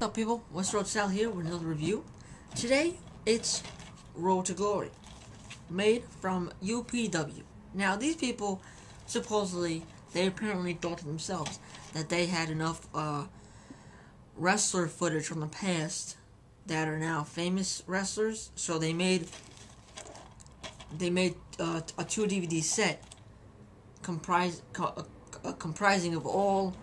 What's up, people? WestRoadSal here with another review. Today, it's Road to Glory, made from UPW. Now, these people, supposedly, they apparently thought to themselves that they had enough wrestler footage from the past that are now famous wrestlers, so they made a 2 DVD set comprising of all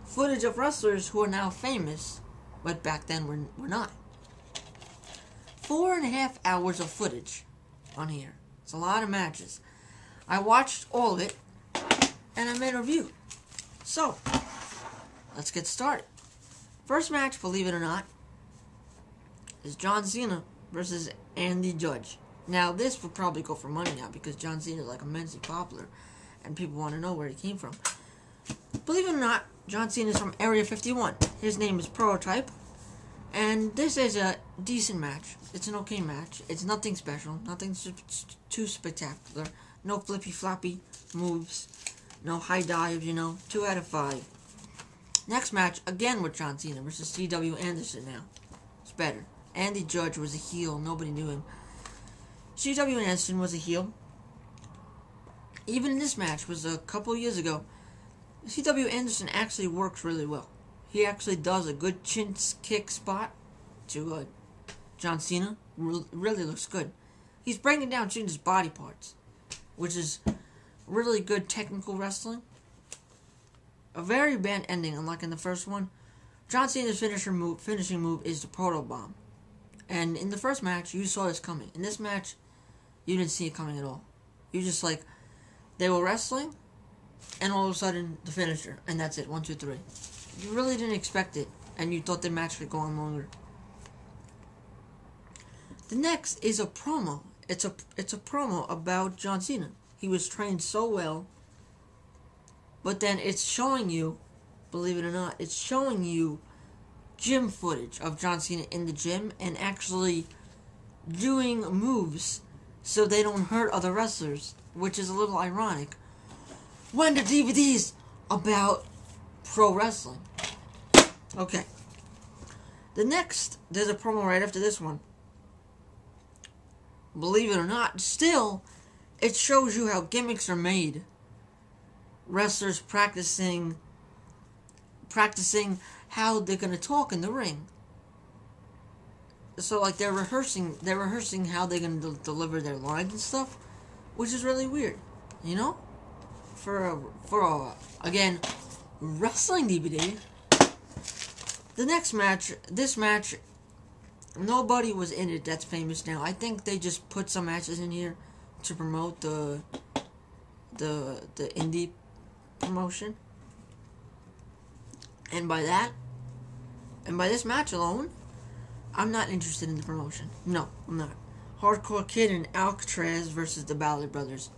footage of wrestlers who are now famous, but back then were not. 4.5 hours of footage on here. It's a lot of matches. I watched all of it, and I made a review. So, let's get started. First match, believe it or not, is John Cena versus Andy Judge. Now, this would probably go for money now, because John Cena is like immensely popular, and people want to know where he came from. Believe it or not, John Cena is from Area 51. His name is Prototype. And this is a decent match. It's an okay match. It's nothing special. Nothing too spectacular. No flippy-floppy moves. No high dives, 2 out of 5. Next match, again with John Cena versus C.W. Anderson now. It's better. Andy Judge was a heel. Nobody knew him. C.W. Anderson was a heel. Even in this match, was a couple years ago, C.W. Anderson actually works really well. He actually does a good chin kick spot to John Cena. Really looks good. He's breaking down Cena's body parts, which is really good technical wrestling. A very bad ending, unlike in the first one. John Cena's finishing move is the Proto Bomb. And in the first match, you saw this coming. In this match, you didn't see it coming at all. You just they were wrestling, and all of a sudden, the finisher. And that's it. 1, 2, 3. You really didn't expect it, and you thought the match would go on longer. The next is a promo. It's a promo about John Cena. He was trained so well, but then it's showing you, believe it or not, it's showing you gym footage of John Cena in the gym and actually doing moves so they don't hurt other wrestlers, which is a little ironic when the DVD's about pro wrestling. Okay. The next, there's a promo right after this one. Believe it or not, still, it shows you how gimmicks are made. Wrestlers practicing how they're gonna talk in the ring. So they're rehearsing how they're gonna deliver their lines and stuff, which is really weird, For a again, wrestling DVD. The next match, this match, nobody was in it that's famous now. I think they just put some matches in here to promote the indie promotion. And by this match alone, I'm not interested in the promotion. No, I'm not. Hardkore Kid and Katrazz versus the Ballard brothers.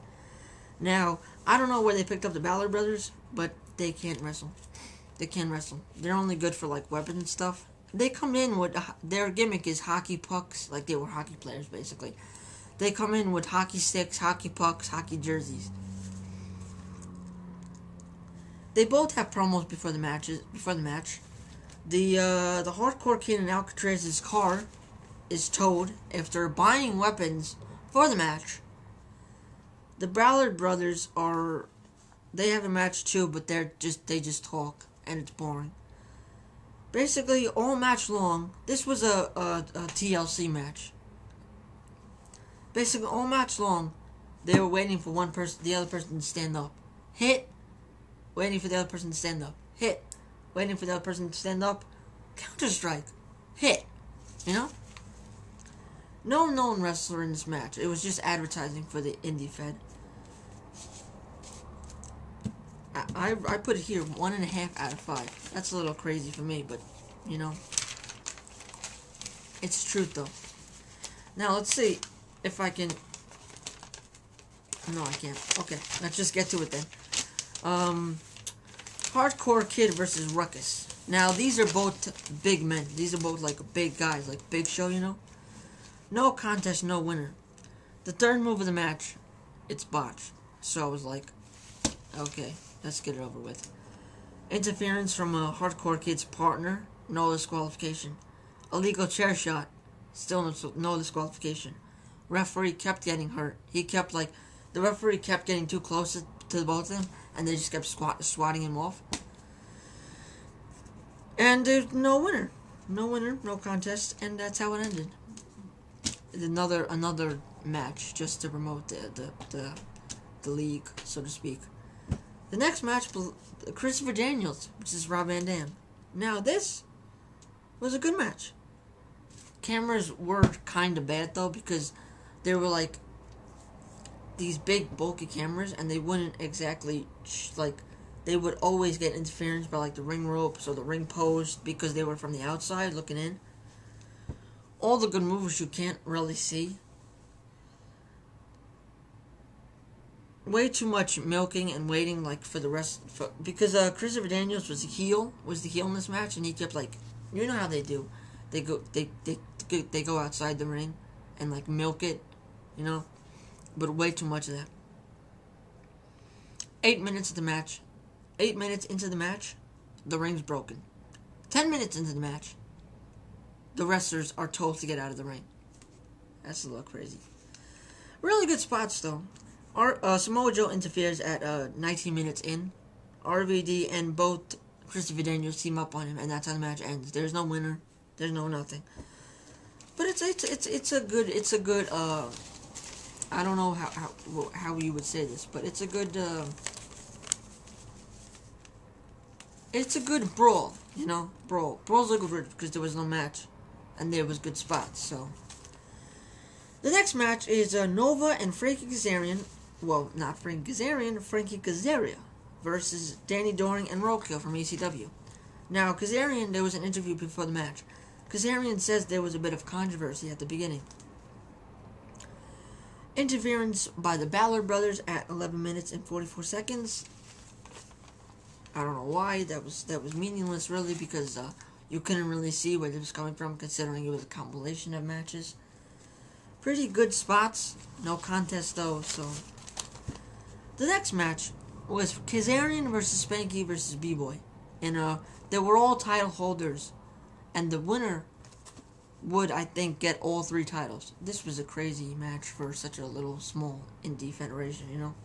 Now, I don't know where they picked up the Ballard brothers, but they can't wrestle. They can't wrestle. They're only good for weapons and stuff. They come in with their gimmick is hockey pucks, they were hockey players basically. They come in with hockey sticks, hockey pucks, hockey jerseys. They both have promos before the match. The Hardkore Kid and Alcatrazz's car is towed after buying weapons for the match. The Ballard brothers they have a match too, but they just talk, and it's boring. Basically, all match long, this was a TLC match. Basically, all match long, they were waiting for the other person to stand up. Hit, waiting for the other person to stand up. Hit, waiting for the other person to stand up. Counter-strike, hit, No known wrestler in this match. It was just advertising for the indie fed. I put it here 1.5 out of 5. That's a little crazy for me, but it's truth though. Now let's see if I can. No, I can't. Okay, let's just get to it then. Hardkore Kid versus Ruckus. Now these are both big men. These are both big guys, Big Show, No contest, no winner. The third move of the match, it's botched. So I was like, okay, let's get it over with. Interference from a Hardkore Kid's partner no disqualification. Illegal chair shot, still no disqualification. Referee kept getting hurt. The referee kept getting too close to both of them, and they just kept swatting him off. And there's no winner. No winner, no contest, and that's how it ended. Another match just to promote the league, so to speak. The next match, Christopher Daniels versus Rob Van Dam. Now this was a good match. Cameras were kind of bad though, because they were like these big bulky cameras, and they wouldn't exactly they would always get interference by like the ring ropes or the ring post because they were from the outside looking in. All the good moves you can't really see. Way too much milking and waiting like for the rest because Christopher Daniels was the heel in this match, and he kept like, you know how they do, they go outside the ring and like milk it, you know, but way too much of that. 8 minutes into the match, the ring's broken. 10 minutes into the match, the wrestlers are told to get out of the ring. That's a little crazy. Really good spots though. Samoa Joe interferes at 19 minutes in. RVD and both Christopher Daniels team up on him, and that's how the match ends. There's no winner. There's no nothing. But it's a good I don't know how you would say this, but it's a good brawl, you know, brawl. Brawls are good because there was no match, and there was good spots. So the next match is Nova and Frankie Kazarian. Well, not Frankie Kazarian, Frankie Kazarian versus Danny Doring and Roadkill from ECW. Now, Kazarian, there was an interview before the match. Kazarian says there was a bit of controversy at the beginning. Interference by the Ballard brothers at 11 minutes and 44 seconds. I don't know why. That was meaningless, really, because you couldn't really see where it was coming from, considering it was a compilation of matches. Pretty good spots. No contest, though, so... The next match was Kazarian versus Spanky versus B-Boy. And they were all title holders. And the winner would, I think, get all 3 titles. This was a crazy match for such a little, small, indie federation, you know?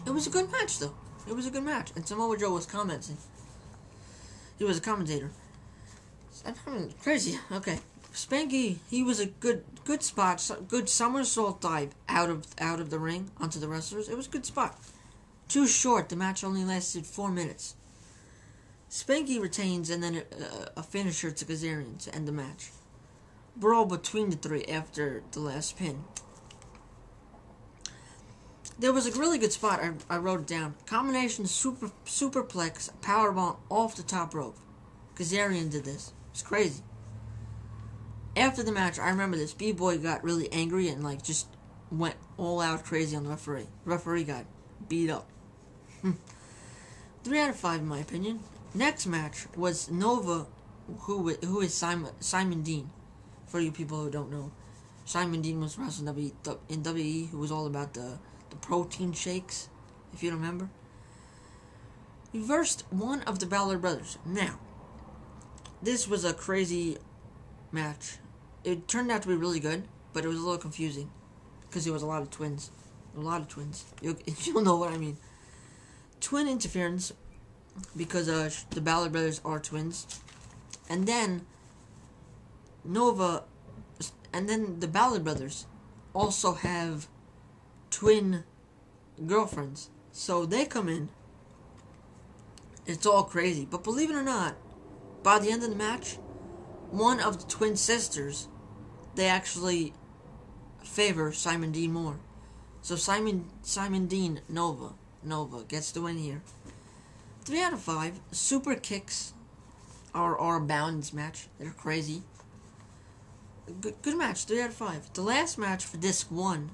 It was a good match, though. It was a good match. And Samoa Joe was commenting. He was a commentator. Crazy. Okay. Spanky, he was a good spot, good somersault dive out of the ring onto the wrestlers. It was a good spot. Too short. The match only lasted 4 minutes. Spanky retains, and then a finisher to Kazarian to end the match. Brawl between the 3 after the last pin. There was a really good spot. I wrote it down. Combination superplex powerbomb off the top rope. Kazarian did this. It's crazy. After the match, I remember this. B-Boy got really angry and like just went all out crazy on the referee. The referee got beat up. 3 out of 5 in my opinion. Next match was Nova, who is Simon Dean. For you people who don't know, Simon Dean was wrestling in WE, who was all about the protein shakes, if you remember. He versed one of the Ballard brothers. Now, this was a crazy match. It turned out to be really good, but it was a little confusing because there was a lot of twins. You'll know what I mean. Twin interference because the Ballard brothers are twins, and then the Ballard brothers also have twin girlfriends, so they come in. It's all crazy, but believe it or not, by the end of the match, one of the twin sisters, they actually favor Simon Dean more. So Simon Dean, Nova gets the win here. 3 out of 5. Super kicks are abound in this match. They're crazy. Good match, 3 out of 5. The last match for Disc 1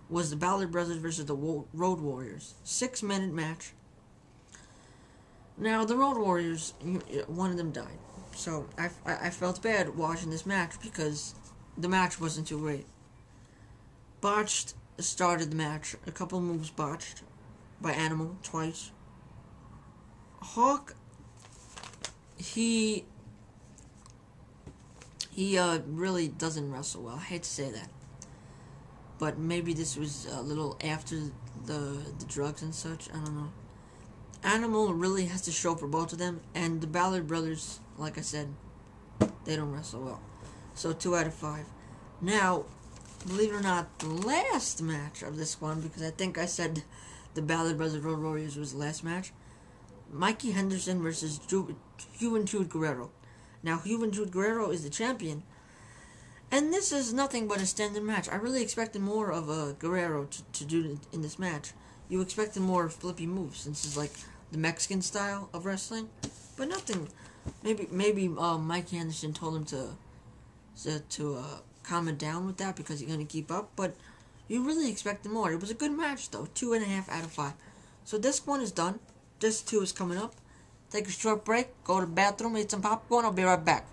was the Ballard Brothers versus the Road Warriors. 6-minute match. Now, the Road Warriors, one of them died. So, I felt bad watching this match because the match wasn't too great. Botched started the match. A couple moves botched by Animal twice. Hawk he really doesn't wrestle well. I hate to say that, but maybe this was a little after the drugs and such. I don't know. Animal really has to show for both of them, and the Ballard brothers, like I said, they don't wrestle well. So 2 out of 5. Now, believe it or not, the last match of this one, because I think I said the Ballard Brothers Road Warriors was the last match. Mikey Henderson versus Juventud Guerrera. Now, Juventud Guerrera is the champion, and this is nothing but a standard match. I really expected more of a Guerrero to do in this match. You expected more flippy moves, since it's like the Mexican style of wrestling, but nothing. Maybe Mikey Henderson told him to calm it down with that because he's gonna keep up. But you really expected more. It was a good match though. 2.5 out of 5. So this one is done. This 2 is coming up. Take a short break. Go to the bathroom. Eat some popcorn. I'll be right back.